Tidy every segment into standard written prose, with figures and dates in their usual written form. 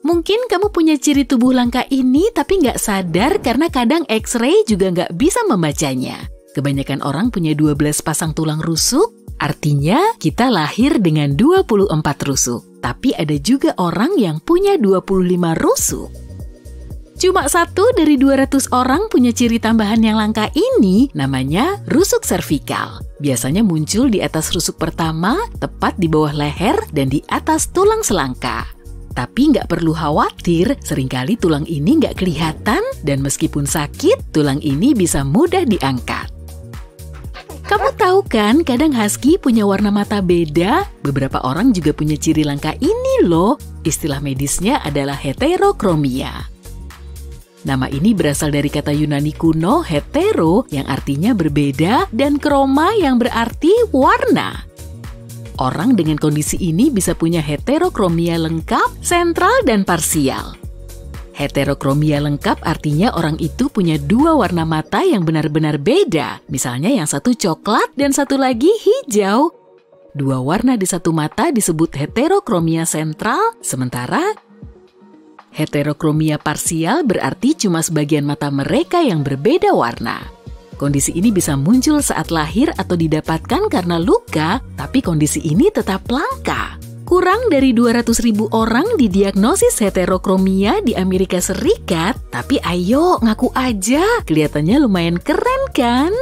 Mungkin kamu punya ciri tubuh langka ini tapi nggak sadar karena kadang X-ray juga nggak bisa membacanya. Kebanyakan orang punya 12 pasang tulang rusuk, artinya kita lahir dengan 24 rusuk. Tapi ada juga orang yang punya 25 rusuk. Cuma 1 dari 200 orang punya ciri tambahan yang langka ini, namanya rusuk servikal. Biasanya muncul di atas rusuk pertama, tepat di bawah leher dan di atas tulang selangka. Tapi nggak perlu khawatir, seringkali tulang ini nggak kelihatan dan meskipun sakit, tulang ini bisa mudah diangkat. Kamu tahu kan, kadang husky punya warna mata beda? Beberapa orang juga punya ciri langka ini loh. Istilah medisnya adalah heterokromia. Nama ini berasal dari kata Yunani kuno hetero yang artinya berbeda dan kroma yang berarti warna. Orang dengan kondisi ini bisa punya heterokromia lengkap, sentral, dan parsial. Heterokromia lengkap artinya orang itu punya 2 warna mata yang benar-benar beda. Misalnya yang satu coklat dan satu lagi hijau. 2 warna di satu mata disebut heterokromia sentral, sementara heterokromia parsial berarti cuma sebagian mata mereka yang berbeda warna. Kondisi ini bisa muncul saat lahir atau didapatkan karena luka, tapi kondisi ini tetap langka. Kurang dari 200.000 orang didiagnosis heterokromia di Amerika Serikat, tapi ayo ngaku aja, kelihatannya lumayan keren kan?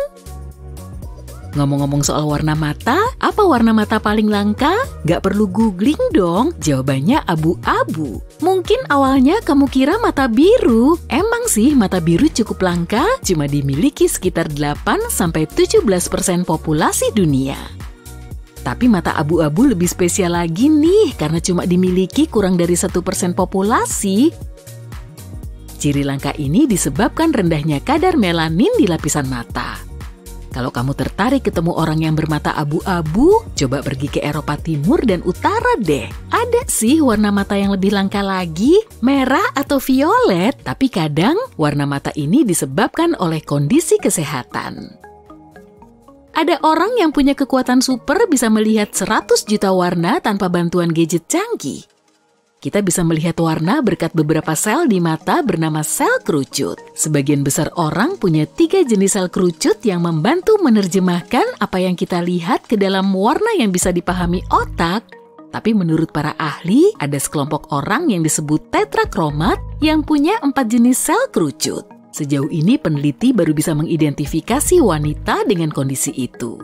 Ngomong-ngomong soal warna mata, apa warna mata paling langka? Gak perlu googling dong, jawabannya abu-abu. Mungkin awalnya kamu kira mata biru. Emang sih mata biru cukup langka, cuma dimiliki sekitar 8-17% populasi dunia. Tapi mata abu-abu lebih spesial lagi nih, karena cuma dimiliki kurang dari 1% populasi. Ciri langka ini disebabkan rendahnya kadar melanin di lapisan mata. Kalau kamu tertarik ketemu orang yang bermata abu-abu, coba pergi ke Eropa Timur dan Utara deh. Ada sih warna mata yang lebih langka lagi, merah atau violet, tapi kadang warna mata ini disebabkan oleh kondisi kesehatan. Ada orang yang punya kekuatan super bisa melihat 100 juta warna tanpa bantuan gadget canggih. Kita bisa melihat warna berkat beberapa sel di mata bernama sel kerucut. Sebagian besar orang punya 3 jenis sel kerucut yang membantu menerjemahkan apa yang kita lihat ke dalam warna yang bisa dipahami otak. Tapi menurut para ahli, ada sekelompok orang yang disebut tetrakromat yang punya 4 jenis sel kerucut. Sejauh ini peneliti baru bisa mengidentifikasi wanita dengan kondisi itu.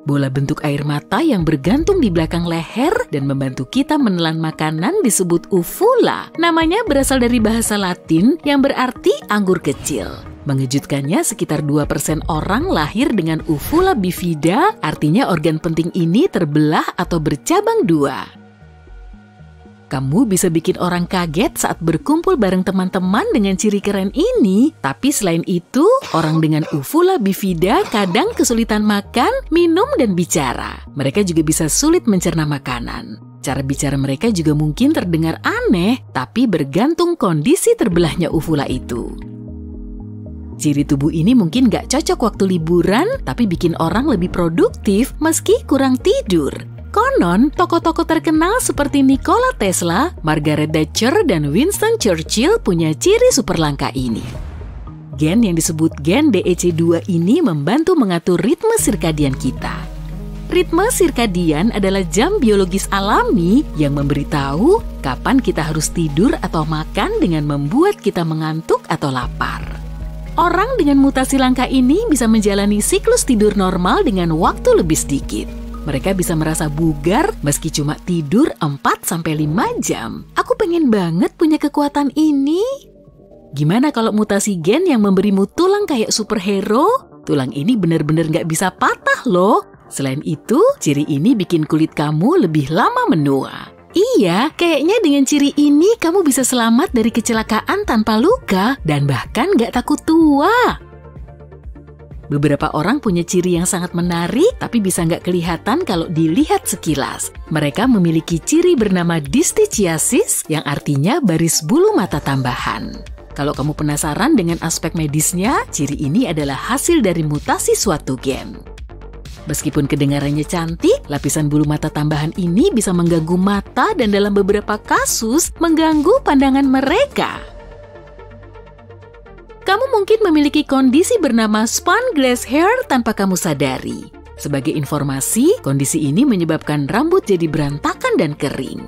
Bola bentuk air mata yang bergantung di belakang leher dan membantu kita menelan makanan disebut uvula. Namanya berasal dari bahasa Latin yang berarti anggur kecil. Mengejutkannya, sekitar 2% orang lahir dengan uvula bifida, artinya organ penting ini terbelah atau bercabang 2. Kamu bisa bikin orang kaget saat berkumpul bareng teman-teman dengan ciri keren ini. Tapi selain itu, orang dengan uvula bifida kadang kesulitan makan, minum, dan bicara. Mereka juga bisa sulit mencerna makanan. Cara bicara mereka juga mungkin terdengar aneh, tapi bergantung kondisi terbelahnya uvula itu. Ciri tubuh ini mungkin gak cocok waktu liburan, tapi bikin orang lebih produktif meski kurang tidur. Konon, tokoh-tokoh terkenal seperti Nikola Tesla, Margaret Thatcher, dan Winston Churchill punya ciri super langka ini. Gen yang disebut gen DEC2 ini membantu mengatur ritme sirkadian kita. Ritme sirkadian adalah jam biologis alami yang memberitahu kapan kita harus tidur atau makan dengan membuat kita mengantuk atau lapar. Orang dengan mutasi langka ini bisa menjalani siklus tidur normal dengan waktu lebih sedikit. Mereka bisa merasa bugar meski cuma tidur 4-5 jam. Aku pengen banget punya kekuatan ini. Gimana kalau mutasi gen yang memberimu tulang kayak superhero? Tulang ini benar-benar nggak bisa patah loh. Selain itu, ciri ini bikin kulit kamu lebih lama menua. Iya, kayaknya dengan ciri ini kamu bisa selamat dari kecelakaan tanpa luka dan bahkan nggak takut tua. Beberapa orang punya ciri yang sangat menarik, tapi bisa nggak kelihatan kalau dilihat sekilas. Mereka memiliki ciri bernama distichiasis, yang artinya baris bulu mata tambahan. Kalau kamu penasaran dengan aspek medisnya, ciri ini adalah hasil dari mutasi suatu gen. Meskipun kedengarannya cantik, lapisan bulu mata tambahan ini bisa mengganggu mata dan dalam beberapa kasus mengganggu pandangan mereka. Kamu mungkin memiliki kondisi bernama span glass hair tanpa kamu sadari. Sebagai informasi, kondisi ini menyebabkan rambut jadi berantakan dan kering.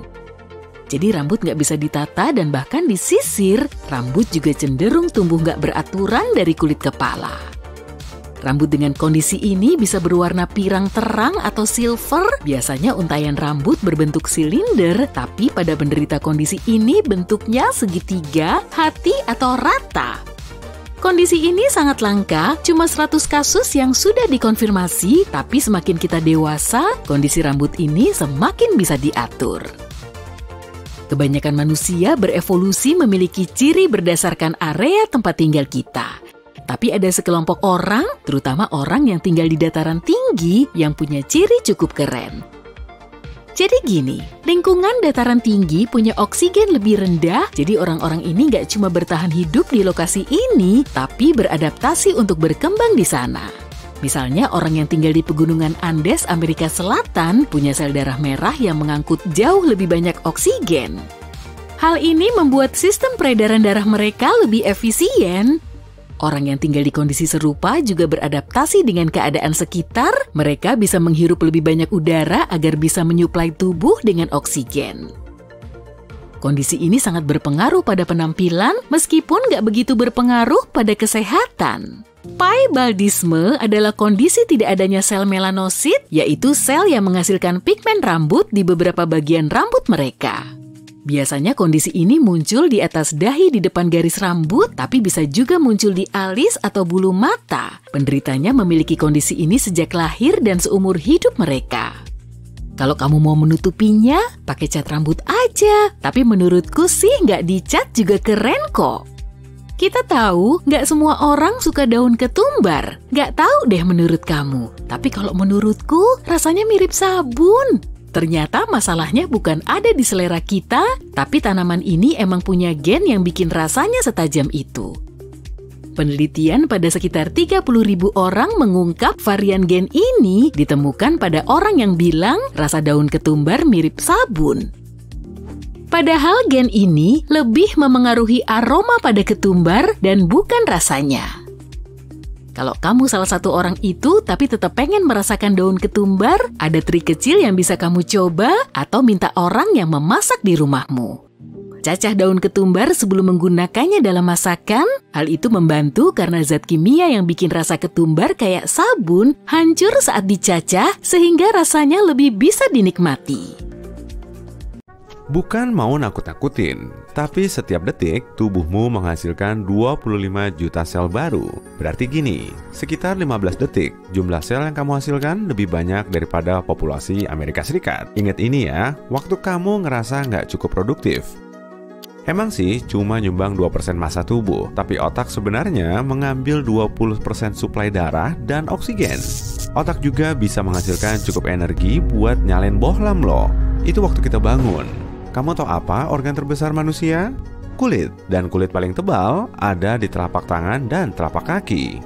Jadi rambut nggak bisa ditata dan bahkan disisir, rambut juga cenderung tumbuh nggak beraturan dari kulit kepala. Rambut dengan kondisi ini bisa berwarna pirang terang atau silver. Biasanya untayan rambut berbentuk silinder, tapi pada penderita kondisi ini bentuknya segitiga, hati, atau rata. Kondisi ini sangat langka, cuma 100 kasus yang sudah dikonfirmasi, tapi semakin kita dewasa, kondisi rambut ini semakin bisa diatur. Kebanyakan manusia berevolusi memiliki ciri berdasarkan area tempat tinggal kita. Tapi ada sekelompok orang, terutama orang yang tinggal di dataran tinggi, yang punya ciri cukup keren. Jadi gini, lingkungan dataran tinggi punya oksigen lebih rendah, jadi orang-orang ini nggak cuma bertahan hidup di lokasi ini, tapi beradaptasi untuk berkembang di sana. Misalnya orang yang tinggal di pegunungan Andes Amerika Selatan punya sel darah merah yang mengangkut jauh lebih banyak oksigen. Hal ini membuat sistem peredaran darah mereka lebih efisien. Orang yang tinggal di kondisi serupa juga beradaptasi dengan keadaan sekitar. Mereka bisa menghirup lebih banyak udara agar bisa menyuplai tubuh dengan oksigen. Kondisi ini sangat berpengaruh pada penampilan, meskipun nggak begitu berpengaruh pada kesehatan. Paibaldisme adalah kondisi tidak adanya sel melanosit, yaitu sel yang menghasilkan pigmen rambut di beberapa bagian rambut mereka. Biasanya kondisi ini muncul di atas dahi di depan garis rambut, tapi bisa juga muncul di alis atau bulu mata. Penderitanya memiliki kondisi ini sejak lahir dan seumur hidup mereka. Kalau kamu mau menutupinya, pakai cat rambut aja. Tapi menurutku sih nggak dicat juga keren kok. Kita tahu nggak semua orang suka daun ketumbar. Nggak tahu deh menurut kamu. Tapi kalau menurutku rasanya mirip sabun. Ternyata masalahnya bukan ada di selera kita, tapi tanaman ini emang punya gen yang bikin rasanya setajam itu. Penelitian pada sekitar 30.000 orang mengungkap varian gen ini ditemukan pada orang yang bilang rasa daun ketumbar mirip sabun. Padahal gen ini lebih memengaruhi aroma pada ketumbar dan bukan rasanya. Kalau kamu salah satu orang itu tapi tetap pengen merasakan daun ketumbar, ada trik kecil yang bisa kamu coba atau minta orang yang memasak di rumahmu. Cacah daun ketumbar sebelum menggunakannya dalam masakan. Hal itu membantu karena zat kimia yang bikin rasa ketumbar kayak sabun hancur saat dicacah sehingga rasanya lebih bisa dinikmati. Bukan mau nakut-nakutin, tapi setiap detik tubuhmu menghasilkan 25 juta sel baru. Berarti gini, sekitar 15 detik jumlah sel yang kamu hasilkan lebih banyak daripada populasi Amerika Serikat. Ingat ini ya, waktu kamu ngerasa nggak cukup produktif. Emang sih cuma nyumbang 2% massa tubuh, tapi otak sebenarnya mengambil 20% suplai darah dan oksigen. Otak juga bisa menghasilkan cukup energi buat nyalain bohlam loh. Itu waktu kita bangun. Kamu tahu apa organ terbesar manusia? Kulit. Dan kulit paling tebal ada di telapak tangan dan telapak kaki.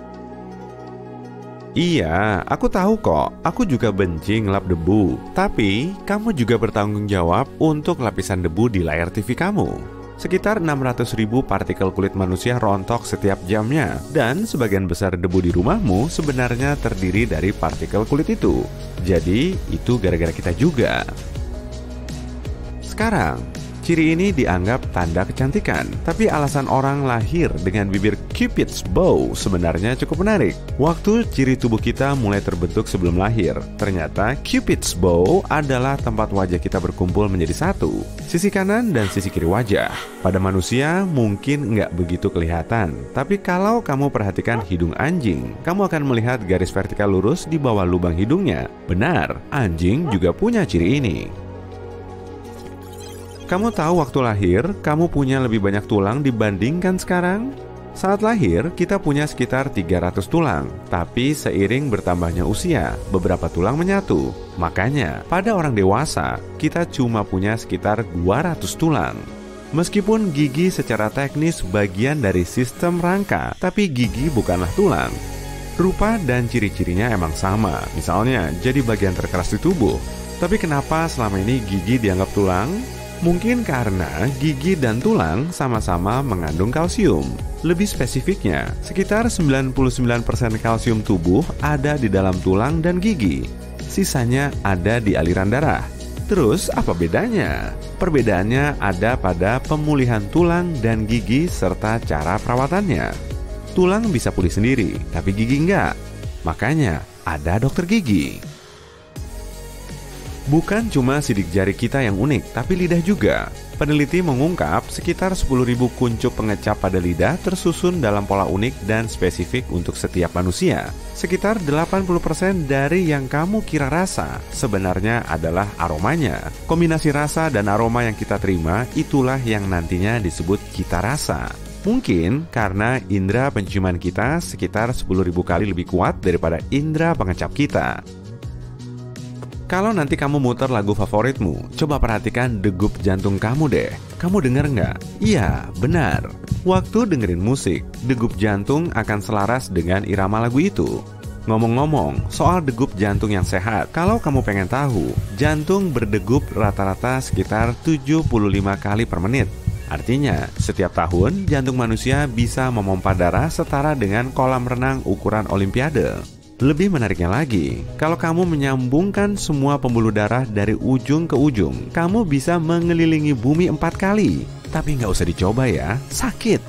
Iya, aku tahu kok. Aku juga benci ngelap debu. Tapi, kamu juga bertanggung jawab untuk lapisan debu di layar TV kamu. Sekitar 600.000 partikel kulit manusia rontok setiap jamnya. Dan sebagian besar debu di rumahmu sebenarnya terdiri dari partikel kulit itu. Jadi, itu gara-gara kita juga. Sekarang, ciri ini dianggap tanda kecantikan, tapi alasan orang lahir dengan bibir Cupid's bow sebenarnya cukup menarik. Waktu ciri tubuh kita mulai terbentuk sebelum lahir, ternyata Cupid's bow adalah tempat wajah kita berkumpul menjadi satu, sisi kanan dan sisi kiri wajah. Pada manusia mungkin nggak begitu kelihatan, tapi kalau kamu perhatikan hidung anjing, kamu akan melihat garis vertikal lurus di bawah lubang hidungnya. Benar, anjing juga punya ciri ini. Kamu tahu waktu lahir, kamu punya lebih banyak tulang dibandingkan sekarang? Saat lahir, kita punya sekitar 300 tulang. Tapi seiring bertambahnya usia, beberapa tulang menyatu. Makanya, pada orang dewasa, kita cuma punya sekitar 200 tulang. Meskipun gigi secara teknis bagian dari sistem rangka, tapi gigi bukanlah tulang. Rupa dan ciri-cirinya emang sama, misalnya jadi bagian terkeras di tubuh. Tapi kenapa selama ini gigi dianggap tulang? Mungkin karena gigi dan tulang sama-sama mengandung kalsium. Lebih spesifiknya, sekitar 99% kalsium tubuh ada di dalam tulang dan gigi. Sisanya ada di aliran darah. Terus apa bedanya? Perbedaannya ada pada pemulihan tulang dan gigi serta cara perawatannya. Tulang bisa pulih sendiri, tapi gigi enggak. Makanya ada dokter gigi. Bukan cuma sidik jari kita yang unik, tapi lidah juga. Peneliti mengungkap sekitar 10.000 kuncup pengecap pada lidah tersusun dalam pola unik dan spesifik untuk setiap manusia. Sekitar 80% dari yang kamu kira rasa sebenarnya adalah aromanya. Kombinasi rasa dan aroma yang kita terima itulah yang nantinya disebut cita rasa. Mungkin karena indera penciuman kita sekitar 10.000 kali lebih kuat daripada indera pengecap kita. Kalau nanti kamu muter lagu favoritmu, coba perhatikan degup jantung kamu deh. Kamu denger nggak? Iya, benar. Waktu dengerin musik, degup jantung akan selaras dengan irama lagu itu. Ngomong-ngomong, soal degup jantung yang sehat, kalau kamu pengen tahu, jantung berdegup rata-rata sekitar 75 kali per menit. Artinya, setiap tahun, jantung manusia bisa memompa darah setara dengan kolam renang ukuran Olimpiade. Lebih menariknya lagi, kalau kamu menyambungkan semua pembuluh darah dari ujung ke ujung, kamu bisa mengelilingi bumi 4 kali. Tapi nggak usah dicoba ya, sakit.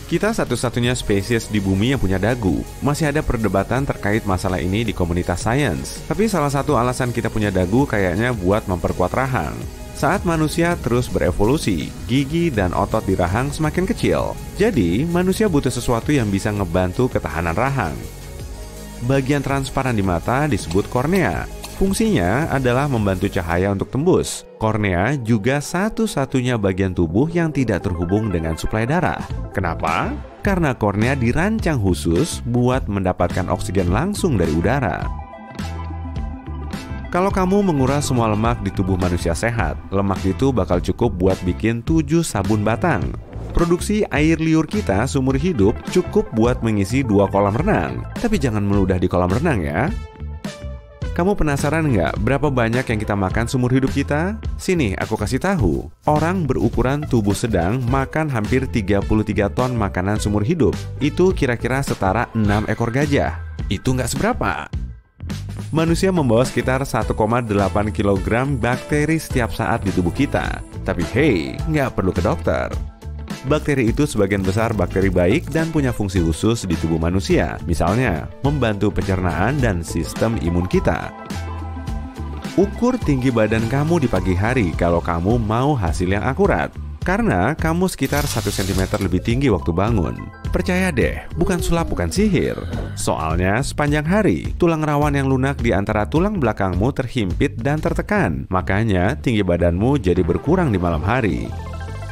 Kita satu-satunya spesies di bumi yang punya dagu. Masih ada perdebatan terkait masalah ini di komunitas sains. Tapi salah satu alasan kita punya dagu kayaknya buat memperkuat rahang. Saat manusia terus berevolusi, gigi dan otot di rahang semakin kecil. Jadi, manusia butuh sesuatu yang bisa ngebantu ketahanan rahang. Bagian transparan di mata disebut kornea. Fungsinya adalah membantu cahaya untuk tembus. Kornea juga satu-satunya bagian tubuh yang tidak terhubung dengan suplai darah. Kenapa? Karena kornea dirancang khusus buat mendapatkan oksigen langsung dari udara. Kalau kamu menguras semua lemak di tubuh manusia sehat, lemak itu bakal cukup buat bikin 7 sabun batang. Produksi air liur kita seumur hidup cukup buat mengisi 2 kolam renang. Tapi jangan meludah di kolam renang ya. Kamu penasaran nggak berapa banyak yang kita makan seumur hidup kita? Sini aku kasih tahu. Orang berukuran tubuh sedang makan hampir 33 ton makanan seumur hidup. Itu kira-kira setara 6 ekor gajah. Itu nggak seberapa. Manusia membawa sekitar 1,8 kg bakteri setiap saat di tubuh kita. Tapi hey, nggak perlu ke dokter. Bakteri itu sebagian besar bakteri baik dan punya fungsi khusus di tubuh manusia. Misalnya, membantu pencernaan dan sistem imun kita. Ukur tinggi badan kamu di pagi hari kalau kamu mau hasil yang akurat. Karena kamu sekitar 1 cm lebih tinggi waktu bangun. Percaya deh, bukan sulap, bukan sihir. Soalnya sepanjang hari, tulang rawan yang lunak di antara tulang belakangmu terhimpit dan tertekan. Makanya tinggi badanmu jadi berkurang di malam hari.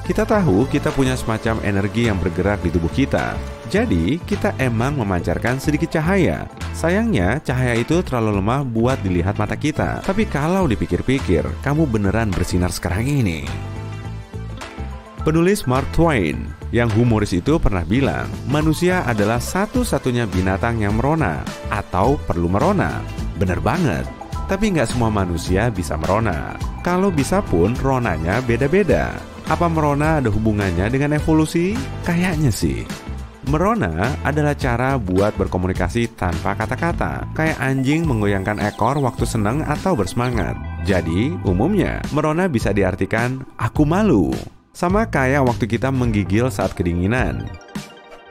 Kita tahu kita punya semacam energi yang bergerak di tubuh kita. Jadi kita emang memancarkan sedikit cahaya. Sayangnya cahaya itu terlalu lemah buat dilihat mata kita. Tapi kalau dipikir-pikir, kamu beneran bersinar sekarang ini. Penulis Mark Twain yang humoris itu pernah bilang, manusia adalah satu-satunya binatang yang merona atau perlu merona. Bener banget, tapi nggak semua manusia bisa merona. Kalau bisa pun ronanya beda-beda. Apa merona ada hubungannya dengan evolusi? Kayaknya sih. Merona adalah cara buat berkomunikasi tanpa kata-kata, kayak anjing menggoyangkan ekor waktu senang atau bersemangat. Jadi, umumnya merona bisa diartikan aku malu. Sama kayak waktu kita menggigil saat kedinginan.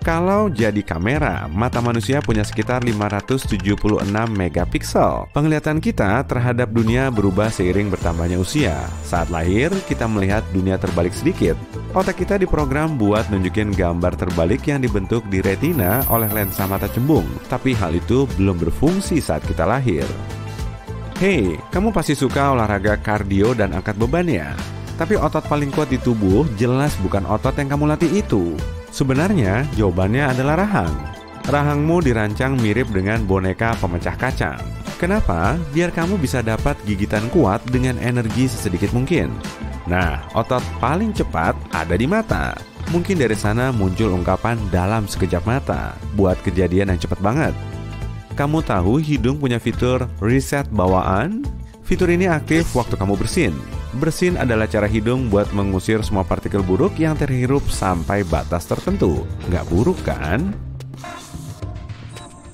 Kalau jadi kamera, mata manusia punya sekitar 576 megapiksel. Penglihatan kita terhadap dunia berubah seiring bertambahnya usia. Saat lahir, kita melihat dunia terbalik sedikit. Otak kita diprogram buat nunjukin gambar terbalik yang dibentuk di retina oleh lensa mata cembung. Tapi hal itu belum berfungsi saat kita lahir. Hey, kamu pasti suka olahraga kardio dan angkat beban ya? Tapi otot paling kuat di tubuh jelas bukan otot yang kamu latih itu. Sebenarnya jawabannya adalah rahang. Rahangmu dirancang mirip dengan boneka pemecah kacang. Kenapa? Biar kamu bisa dapat gigitan kuat dengan energi sesedikit mungkin. Nah, otot paling cepat ada di mata. Mungkin dari sana muncul ungkapan dalam sekejap mata buat kejadian yang cepat banget. Kamu tahu hidung punya fitur reset bawaan? Fitur ini aktif waktu kamu bersin. Bersin adalah cara hidung buat mengusir semua partikel buruk yang terhirup sampai batas tertentu. Nggak buruk kan?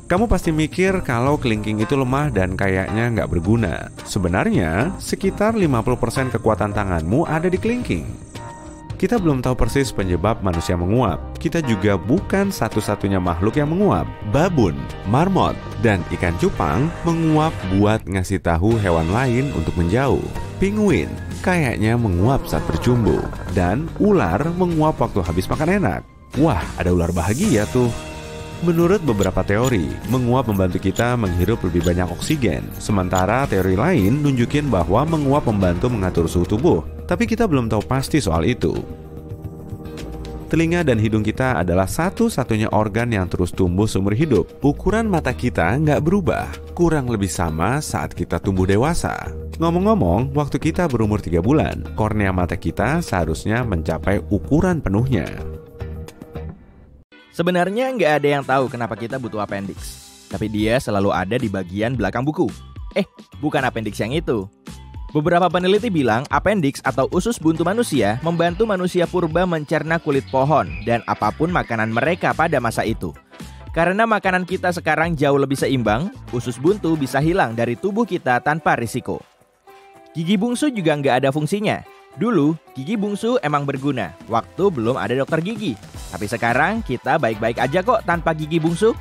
Kamu pasti mikir kalau kelingking itu lemah dan kayaknya nggak berguna. Sebenarnya, sekitar 50% kekuatan tanganmu ada di kelingking. Kita belum tahu persis penyebab manusia menguap. Kita juga bukan satu-satunya makhluk yang menguap. Babun, marmot, dan ikan cupang menguap buat ngasih tahu hewan lain untuk menjauh. Penguin kayaknya menguap saat bercumbu. Dan ular menguap waktu habis makan enak. Wah, ada ular bahagia tuh. Menurut beberapa teori, menguap membantu kita menghirup lebih banyak oksigen. Sementara teori lain nunjukin bahwa menguap membantu mengatur suhu tubuh. Tapi kita belum tahu pasti soal itu. Telinga dan hidung kita adalah satu-satunya organ yang terus tumbuh seumur hidup. Ukuran mata kita nggak berubah, kurang lebih sama saat kita tumbuh dewasa. Ngomong-ngomong, waktu kita berumur 3 bulan, kornea mata kita seharusnya mencapai ukuran penuhnya. Sebenarnya nggak ada yang tahu kenapa kita butuh appendix. Tapi dia selalu ada di bagian belakang buku. Bukan appendix yang itu. Beberapa peneliti bilang appendix atau usus buntu manusia membantu manusia purba mencerna kulit pohon dan apapun makanan mereka pada masa itu. Karena makanan kita sekarang jauh lebih seimbang, usus buntu bisa hilang dari tubuh kita tanpa risiko. Gigi bungsu juga nggak ada fungsinya. Dulu, gigi bungsu emang berguna waktu belum ada dokter gigi. Tapi sekarang kita baik-baik aja kok tanpa gigi bungsu.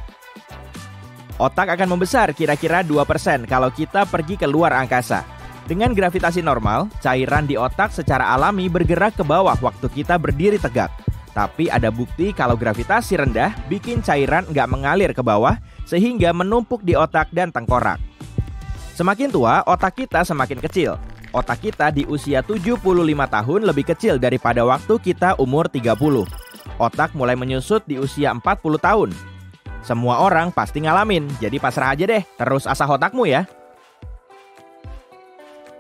Otak akan membesar kira-kira 2% kalau kita pergi ke luar angkasa. Dengan gravitasi normal, cairan di otak secara alami bergerak ke bawah waktu kita berdiri tegak. Tapi ada bukti kalau gravitasi rendah bikin cairan nggak mengalir ke bawah sehingga menumpuk di otak dan tengkorak. Semakin tua, otak kita semakin kecil. Otak kita di usia 75 tahun lebih kecil daripada waktu kita umur 30. Otak mulai menyusut di usia 40 tahun. Semua orang pasti ngalamin, jadi pasrah aja deh, terus asah otakmu ya.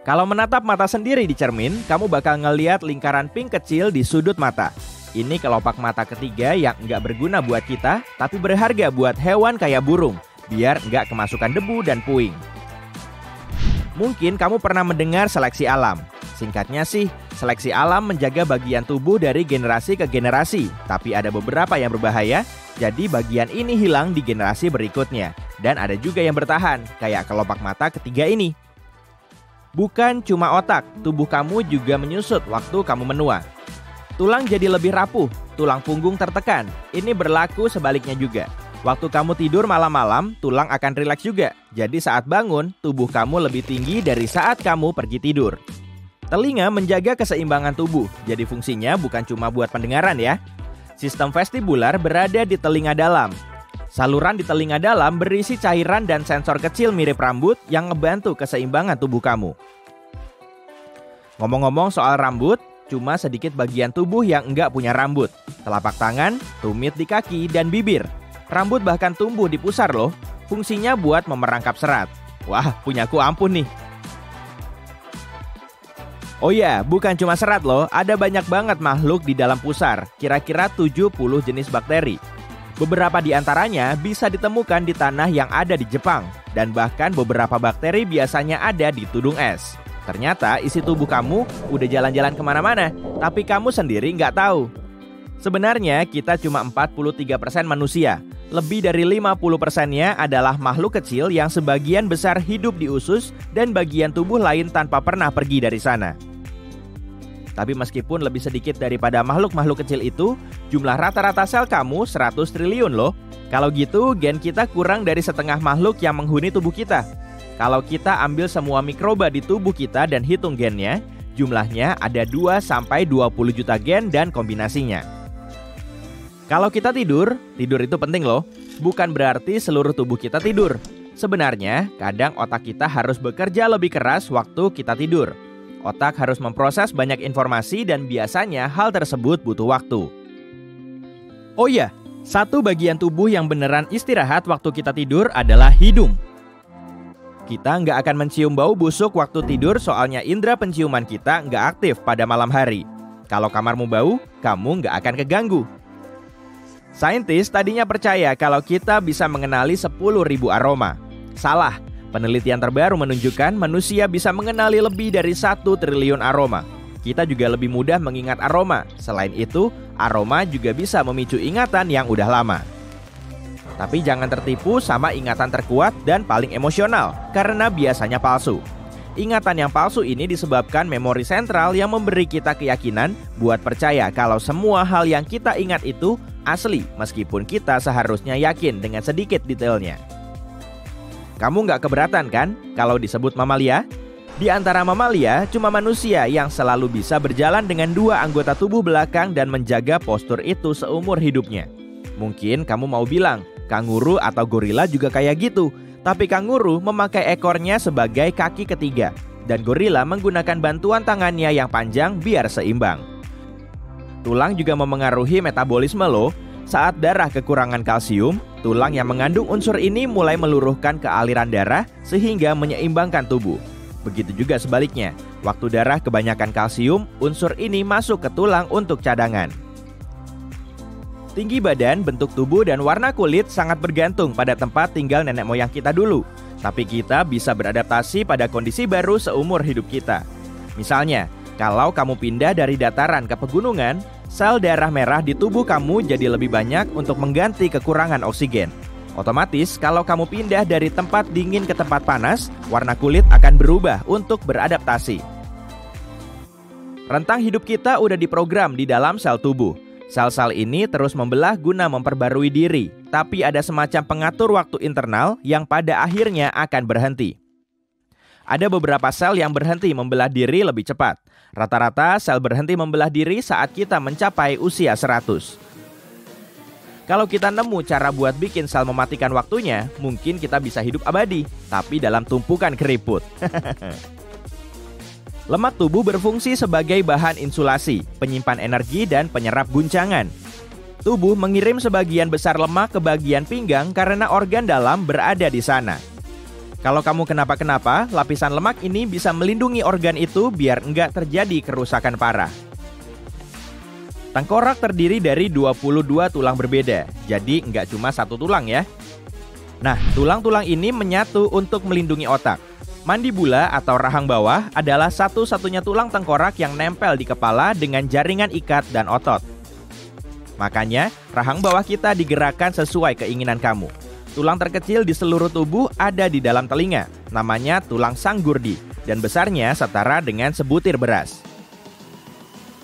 Kalau menatap mata sendiri di cermin, kamu bakal ngeliat lingkaran pink kecil di sudut mata. Ini kelopak mata ketiga yang nggak berguna buat kita, tapi berharga buat hewan kayak burung, biar nggak kemasukan debu dan puing. Mungkin kamu pernah mendengar seleksi alam. Singkatnya sih, seleksi alam menjaga bagian tubuh dari generasi ke generasi, tapi ada beberapa yang berbahaya, jadi bagian ini hilang di generasi berikutnya. Dan ada juga yang bertahan, kayak kelopak mata ketiga ini. Bukan cuma otak, tubuh kamu juga menyusut waktu kamu menua. Tulang jadi lebih rapuh, tulang punggung tertekan. Ini berlaku sebaliknya juga. Waktu kamu tidur malam-malam, tulang akan rileks juga. Jadi saat bangun, tubuh kamu lebih tinggi dari saat kamu pergi tidur. Telinga menjaga keseimbangan tubuh, jadi fungsinya bukan cuma buat pendengaran ya. Sistem vestibular berada di telinga dalam. Saluran di telinga dalam berisi cairan dan sensor kecil mirip rambut yang ngebantu keseimbangan tubuh kamu. Ngomong-ngomong soal rambut, cuma sedikit bagian tubuh yang enggak punya rambut. Telapak tangan, tumit di kaki, dan bibir. Rambut bahkan tumbuh di pusar loh. Fungsinya buat memerangkap serat. Wah, punyaku ampun nih. Oh ya, bukan cuma serat loh, ada banyak banget makhluk di dalam pusar. Kira-kira 70 jenis bakteri. Beberapa di antaranya bisa ditemukan di tanah yang ada di Jepang. Dan bahkan beberapa bakteri biasanya ada di tudung es. Ternyata isi tubuh kamu udah jalan-jalan kemana-mana, tapi kamu sendiri nggak tahu. Sebenarnya kita cuma 43% manusia. Lebih dari 50%-nya adalah makhluk kecil yang sebagian besar hidup di usus dan bagian tubuh lain tanpa pernah pergi dari sana. Tapi meskipun lebih sedikit daripada makhluk-makhluk kecil itu, jumlah rata-rata sel kamu 100 triliun loh. Kalau gitu, gen kita kurang dari setengah makhluk yang menghuni tubuh kita. Kalau kita ambil semua mikroba di tubuh kita dan hitung gennya, jumlahnya ada 2-20 juta gen dan kombinasinya. Kalau kita tidur itu penting loh. Bukan berarti seluruh tubuh kita tidur. Sebenarnya, kadang otak kita harus bekerja lebih keras waktu kita tidur. Otak harus memproses banyak informasi dan biasanya hal tersebut butuh waktu. Oh iya, satu bagian tubuh yang beneran istirahat waktu kita tidur adalah hidung. Kita nggak akan mencium bau busuk waktu tidur soalnya indera penciuman kita nggak aktif pada malam hari. Kalau kamarmu bau, kamu nggak akan keganggu. Saintis tadinya percaya kalau kita bisa mengenali 10.000 aroma. Salah, penelitian terbaru menunjukkan manusia bisa mengenali lebih dari 1 triliun aroma. Kita juga lebih mudah mengingat aroma. Selain itu, aroma juga bisa memicu ingatan yang udah lama. Tapi jangan tertipu sama ingatan terkuat dan paling emosional, karena biasanya palsu. Ingatan yang palsu ini disebabkan memori sentral yang memberi kita keyakinan buat percaya kalau semua hal yang kita ingat itu asli, meskipun kita seharusnya yakin dengan sedikit detailnya. Kamu nggak keberatan kan kalau disebut mamalia? Di antara mamalia, cuma manusia yang selalu bisa berjalan dengan 2 anggota tubuh belakang dan menjaga postur itu seumur hidupnya. Mungkin kamu mau bilang, kanguru atau gorila juga kayak gitu. Tapi kanguru memakai ekornya sebagai kaki ketiga, dan gorila menggunakan bantuan tangannya yang panjang biar seimbang. Tulang juga memengaruhi metabolisme loh. Saat darah kekurangan kalsium, tulang yang mengandung unsur ini mulai meluruhkan ke aliran darah sehingga menyeimbangkan tubuh. Begitu juga sebaliknya, waktu darah kebanyakan kalsium, unsur ini masuk ke tulang untuk cadangan. Tinggi badan, bentuk tubuh, dan warna kulit sangat bergantung pada tempat tinggal nenek moyang kita dulu. Tapi kita bisa beradaptasi pada kondisi baru seumur hidup kita. Misalnya, kalau kamu pindah dari dataran ke pegunungan, sel darah merah di tubuh kamu jadi lebih banyak untuk mengganti kekurangan oksigen. Otomatis, kalau kamu pindah dari tempat dingin ke tempat panas, warna kulit akan berubah untuk beradaptasi. Rentang hidup kita udah diprogram di dalam sel tubuh. Sel-sel ini terus membelah guna memperbarui diri, tapi ada semacam pengatur waktu internal yang pada akhirnya akan berhenti. Ada beberapa sel yang berhenti membelah diri lebih cepat. Rata-rata sel berhenti membelah diri saat kita mencapai usia 100. Kalau kita nemu cara buat bikin sel mematikan waktunya, mungkin kita bisa hidup abadi, tapi dalam tumpukan keriput. Lemak tubuh berfungsi sebagai bahan insulasi, penyimpan energi, dan penyerap guncangan. Tubuh mengirim sebagian besar lemak ke bagian pinggang karena organ dalam berada di sana. Kalau kamu kenapa-kenapa, lapisan lemak ini bisa melindungi organ itu biar enggak terjadi kerusakan parah. Tengkorak terdiri dari 22 tulang berbeda, jadi enggak cuma 1 tulang ya. Nah, tulang-tulang ini menyatu untuk melindungi otak. Mandibula atau rahang bawah adalah satu-satunya tulang tengkorak yang nempel di kepala dengan jaringan ikat dan otot. Makanya, rahang bawah kita digerakkan sesuai keinginan kamu. Tulang terkecil di seluruh tubuh ada di dalam telinga, namanya tulang sanggurdi, dan besarnya setara dengan sebutir beras.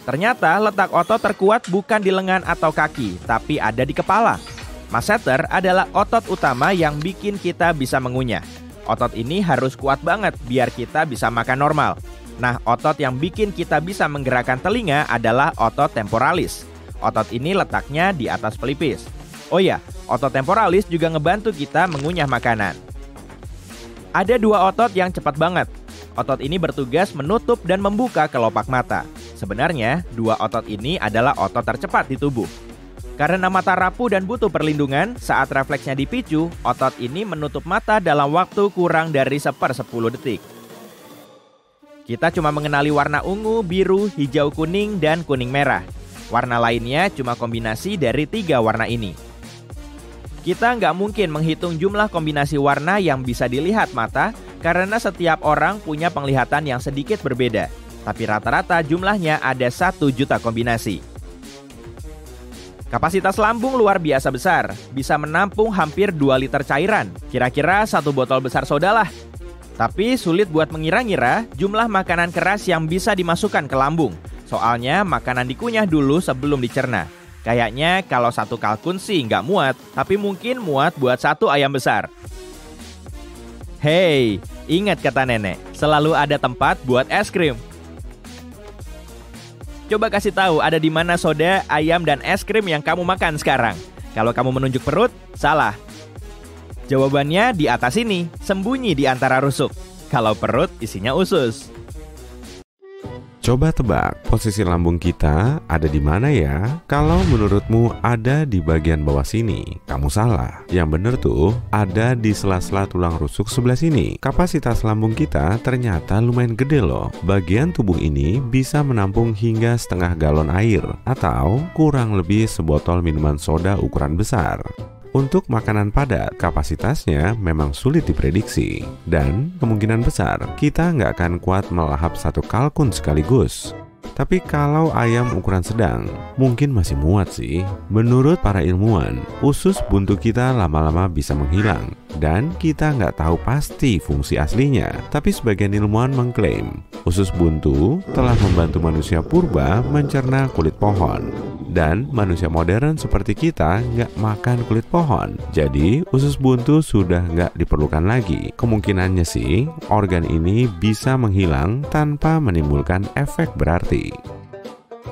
Ternyata letak otot terkuat bukan di lengan atau kaki, tapi ada di kepala. Masseter adalah otot utama yang bikin kita bisa mengunyah. Otot ini harus kuat banget biar kita bisa makan normal. Nah, otot yang bikin kita bisa menggerakkan telinga adalah otot temporalis. Otot ini letaknya di atas pelipis. Oh ya, otot temporalis juga ngebantu kita mengunyah makanan. Ada 2 otot yang cepat banget. Otot ini bertugas menutup dan membuka kelopak mata. Sebenarnya, 2 otot ini adalah otot tercepat di tubuh. Karena mata rapuh dan butuh perlindungan, saat refleksnya dipicu, otot ini menutup mata dalam waktu kurang dari 1/10 detik. Kita cuma mengenali warna ungu, biru, hijau, kuning, dan kuning merah. Warna lainnya cuma kombinasi dari 3 warna ini. Kita nggak mungkin menghitung jumlah kombinasi warna yang bisa dilihat mata, karena setiap orang punya penglihatan yang sedikit berbeda. Tapi rata-rata jumlahnya ada 1 juta kombinasi. Kapasitas lambung luar biasa besar, bisa menampung hampir 2 liter cairan, kira-kira 1 botol besar soda lah. Tapi sulit buat mengira-ngira jumlah makanan keras yang bisa dimasukkan ke lambung. Soalnya makanan dikunyah dulu sebelum dicerna. Kayaknya kalau 1 kalkun sih nggak muat, tapi mungkin muat buat 1 ayam besar. Hei, ingat kata nenek, selalu ada tempat buat es krim. Coba kasih tahu ada di mana soda, ayam, dan es krim yang kamu makan sekarang. Kalau kamu menunjuk perut, salah. Jawabannya di atas ini, sembunyi di antara rusuk. Kalau perut isinya usus. Coba tebak, posisi lambung kita ada di mana ya? Kalau menurutmu ada di bagian bawah sini, kamu salah. Yang bener tuh, ada di sela-sela tulang rusuk sebelah sini. Kapasitas lambung kita ternyata lumayan gede loh. Bagian tubuh ini bisa menampung hingga setengah galon air, atau kurang lebih sebotol minuman soda ukuran besar. Untuk makanan padat, kapasitasnya memang sulit diprediksi. Dan kemungkinan besar, kita nggak akan kuat melahap satu kalkun sekaligus. Tapi kalau ayam ukuran sedang, mungkin masih muat sih. Menurut para ilmuwan, usus buntu kita lama-lama bisa menghilang. Dan kita nggak tahu pasti fungsi aslinya. Tapi sebagian ilmuwan mengklaim, usus buntu telah membantu manusia purba mencerna kulit pohon. Dan manusia modern seperti kita nggak makan kulit pohon. Jadi usus buntu sudah nggak diperlukan lagi. Kemungkinannya sih, organ ini bisa menghilang tanpa menimbulkan efek berarti.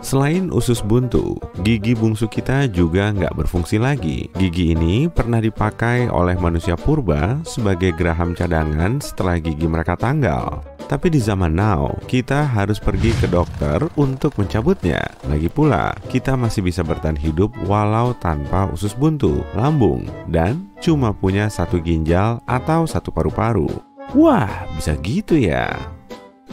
Selain usus buntu, gigi bungsu kita juga nggak berfungsi lagi. Gigi ini pernah dipakai oleh manusia purba sebagai geraham cadangan setelah gigi mereka tanggal. Tapi di zaman now, kita harus pergi ke dokter untuk mencabutnya. Lagi pula, kita masih bisa bertahan hidup walau tanpa usus buntu, lambung, dan cuma punya satu ginjal atau satu paru-paru. Wah, bisa gitu ya.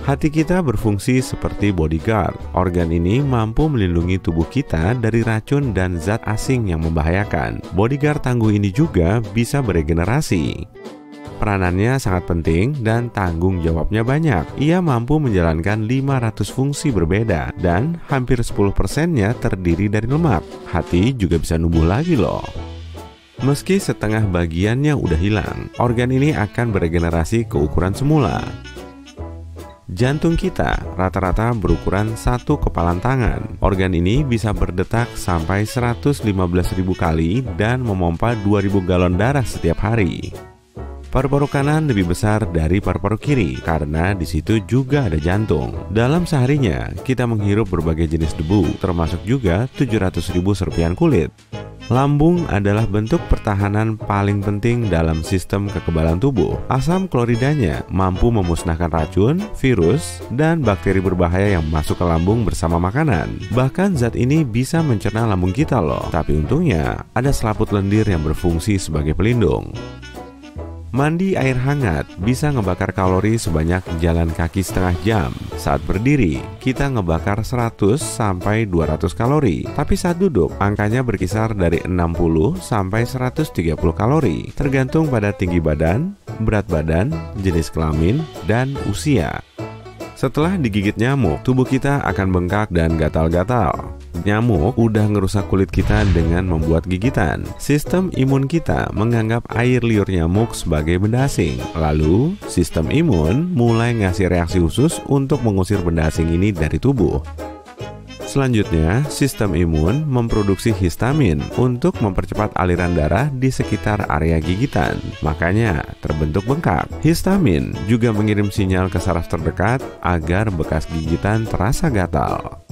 Hati kita berfungsi seperti bodyguard. Organ ini mampu melindungi tubuh kita dari racun dan zat asing yang membahayakan. Bodyguard tangguh ini juga bisa beregenerasi. Peranannya sangat penting dan tanggung jawabnya banyak. Ia mampu menjalankan 500 fungsi berbeda dan hampir 10%-nya terdiri dari lemak. Hati juga bisa numbuh lagi loh. Meski setengah bagiannya udah hilang, organ ini akan beregenerasi ke ukuran semula. Jantung kita rata-rata berukuran satu kepalan tangan. Organ ini bisa berdetak sampai 115.000 kali dan memompa 2.000 galon darah setiap hari. Paru-paru kanan lebih besar dari paru-paru kiri karena di situ juga ada jantung. Dalam seharinya, kita menghirup berbagai jenis debu, termasuk juga 700.000 serpihan kulit. Lambung adalah bentuk pertahanan paling penting dalam sistem kekebalan tubuh. Asam kloridanya mampu memusnahkan racun, virus, dan bakteri berbahaya yang masuk ke lambung bersama makanan. Bahkan zat ini bisa mencerna lambung kita loh. Tapi untungnya, ada selaput lendir yang berfungsi sebagai pelindung. Mandi air hangat bisa ngebakar kalori sebanyak jalan kaki setengah jam. Saat berdiri, kita ngebakar 100 sampai 200 kalori. Tapi saat duduk, angkanya berkisar dari 60 sampai 130 kalori, tergantung pada tinggi badan, berat badan, jenis kelamin, dan usia. Setelah digigit nyamuk, tubuh kita akan bengkak dan gatal-gatal. Nyamuk udah ngerusak kulit kita dengan membuat gigitan. Sistem imun kita menganggap air liur nyamuk sebagai benda asing. Lalu, sistem imun mulai ngasih reaksi khusus untuk mengusir benda asing ini dari tubuh. Selanjutnya, sistem imun memproduksi histamin untuk mempercepat aliran darah di sekitar area gigitan. Makanya terbentuk bengkak. Histamin juga mengirim sinyal ke saraf terdekat agar bekas gigitan terasa gatal.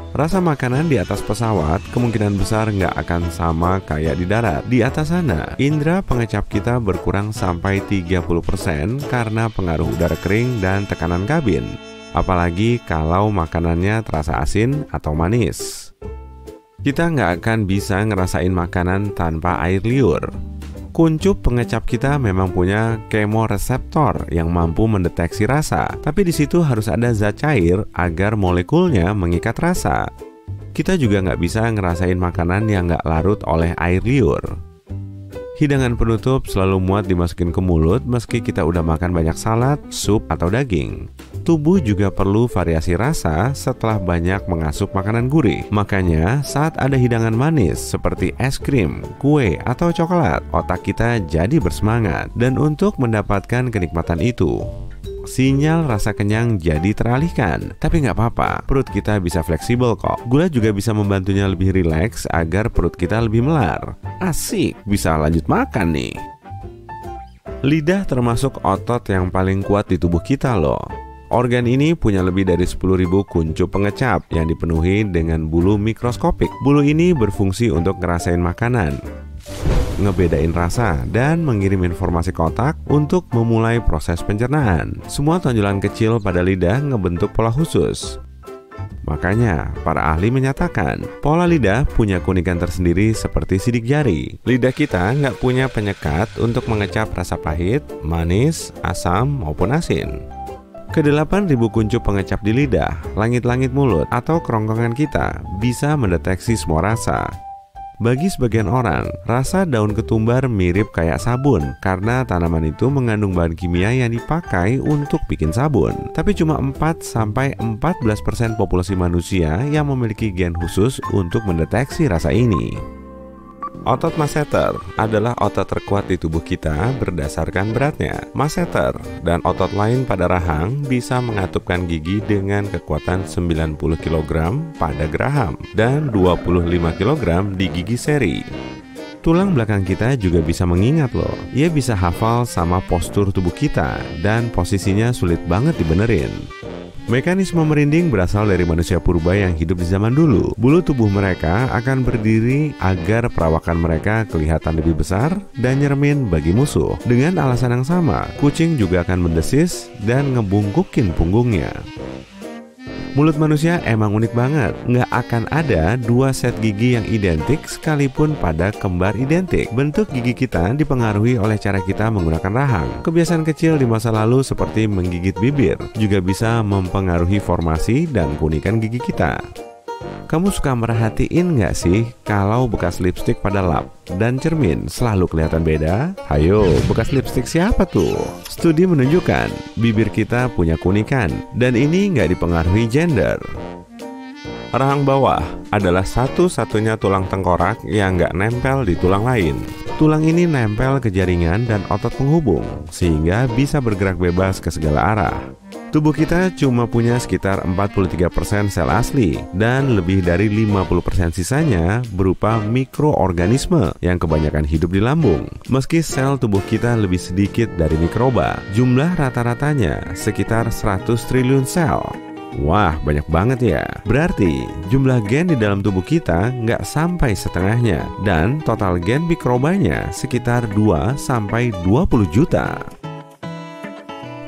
Rasa makanan di atas pesawat kemungkinan besar nggak akan sama kayak di darat. Di atas sana, indera pengecap kita berkurang sampai 30% karena pengaruh udara kering dan tekanan kabin. Apalagi kalau makanannya terasa asin atau manis. Kita nggak akan bisa ngerasain makanan tanpa air liur. Kuncup pengecap kita memang punya kemoreseptor yang mampu mendeteksi rasa, tapi di situ harus ada zat cair agar molekulnya mengikat rasa. Kita juga nggak bisa ngerasain makanan yang nggak larut oleh air liur. Hidangan penutup selalu muat dimasukin ke mulut meski kita udah makan banyak salad, sup, atau daging. Tubuh juga perlu variasi rasa setelah banyak mengasup makanan gurih. Makanya saat ada hidangan manis seperti es krim, kue, atau coklat, otak kita jadi bersemangat. Dan untuk mendapatkan kenikmatan itu, sinyal rasa kenyang jadi teralihkan. Tapi nggak apa-apa, perut kita bisa fleksibel kok. Gula juga bisa membantunya lebih rileks agar perut kita lebih melar. Asik, bisa lanjut makan nih. Lidah termasuk otot yang paling kuat di tubuh kita loh. Organ ini punya lebih dari 10.000 kuncup pengecap yang dipenuhi dengan bulu mikroskopik. Bulu ini berfungsi untuk ngerasain makanan. ngebedain rasa dan mengirim informasi ke otak untuk memulai proses pencernaan. Semua tonjolan kecil pada lidah ngebentuk pola khusus. Makanya, para ahli menyatakan pola lidah punya keunikan tersendiri seperti sidik jari. Lidah kita nggak punya penyekat untuk mengecap rasa pahit, manis, asam, maupun asin. Ke-8.000 kuncup pengecap di lidah, langit-langit mulut, atau kerongkongan kita bisa mendeteksi semua rasa. Bagi sebagian orang, rasa daun ketumbar mirip kayak sabun karena tanaman itu mengandung bahan kimia yang dipakai untuk bikin sabun. Tapi cuma 4-14% populasi manusia yang memiliki gen khusus untuk mendeteksi rasa ini. Otot masseter adalah otot terkuat di tubuh kita berdasarkan beratnya. Masseter dan otot lain pada rahang bisa mengatupkan gigi dengan kekuatan 90 kg pada geraham dan 25 kg di gigi seri. Tulang belakang kita juga bisa mengingat loh. Ia bisa hafal sama postur tubuh kita dan posisinya sulit banget dibenerin. Mekanisme merinding berasal dari manusia purba yang hidup di zaman dulu. Bulu tubuh mereka akan berdiri agar perawakan mereka kelihatan lebih besar dan nyermin bagi musuh. Dengan alasan yang sama, kucing juga akan mendesis dan ngebungkukin punggungnya. Mulut manusia emang unik banget. Nggak akan ada dua set gigi yang identik sekalipun pada kembar identik. Bentuk gigi kita dipengaruhi oleh cara kita menggunakan rahang. Kebiasaan kecil di masa lalu seperti menggigit bibir juga bisa mempengaruhi formasi dan keunikan gigi kita. Kamu suka merhatiin nggak sih kalau bekas lipstik pada lap dan cermin selalu kelihatan beda? Hayo, bekas lipstik siapa tuh? Studi menunjukkan bibir kita punya keunikan dan ini nggak dipengaruhi gender. Rahang bawah adalah satu-satunya tulang tengkorak yang nggak nempel di tulang lain. Tulang ini nempel ke jaringan dan otot penghubung, sehingga bisa bergerak bebas ke segala arah. Tubuh kita cuma punya sekitar 43% sel asli, dan lebih dari 50% sisanya berupa mikroorganisme yang kebanyakan hidup di lambung. Meski sel tubuh kita lebih sedikit dari mikroba, jumlah rata-ratanya sekitar 100 triliun sel. Wah, banyak banget ya. Berarti jumlah gen di dalam tubuh kita nggak sampai setengahnya, dan total gen mikrobanya sekitar 2-20 juta.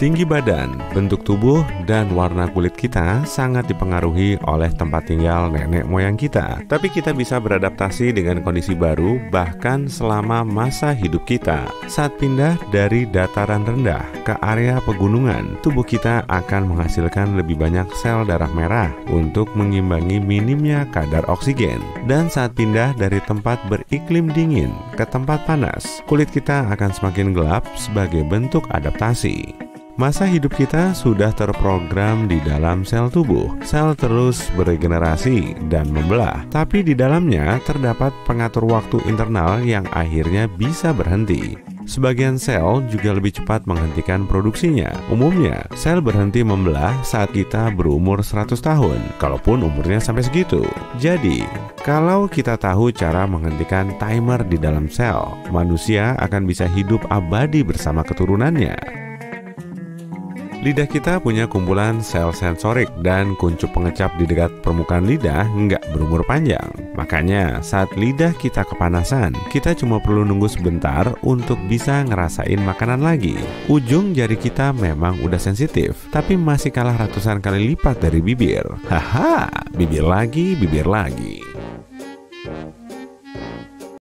Tinggi badan, bentuk tubuh, dan warna kulit kita sangat dipengaruhi oleh tempat tinggal nenek moyang kita. Tapi kita bisa beradaptasi dengan kondisi baru bahkan selama masa hidup kita. Saat pindah dari dataran rendah ke area pegunungan, tubuh kita akan menghasilkan lebih banyak sel darah merah untuk mengimbangi minimnya kadar oksigen. Dan saat pindah dari tempat beriklim dingin ke tempat panas, kulit kita akan semakin gelap sebagai bentuk adaptasi. Masa hidup kita sudah terprogram di dalam sel tubuh. Sel terus beregenerasi dan membelah, tapi di dalamnya terdapat pengatur waktu internal yang akhirnya bisa berhenti. Sebagian sel juga lebih cepat menghentikan produksinya. Umumnya, sel berhenti membelah saat kita berumur 100 tahun, kalaupun umurnya sampai segitu. Jadi, kalau kita tahu cara menghentikan timer di dalam sel, manusia akan bisa hidup abadi bersama keturunannya. Lidah kita punya kumpulan sel sensorik dan kuncup pengecap di dekat permukaan lidah nggak berumur panjang. Makanya saat lidah kita kepanasan, kita cuma perlu nunggu sebentar untuk bisa ngerasain makanan lagi. Ujung jari kita memang udah sensitif, tapi masih kalah ratusan kali lipat dari bibir. Haha, bibir lagi, bibir lagi.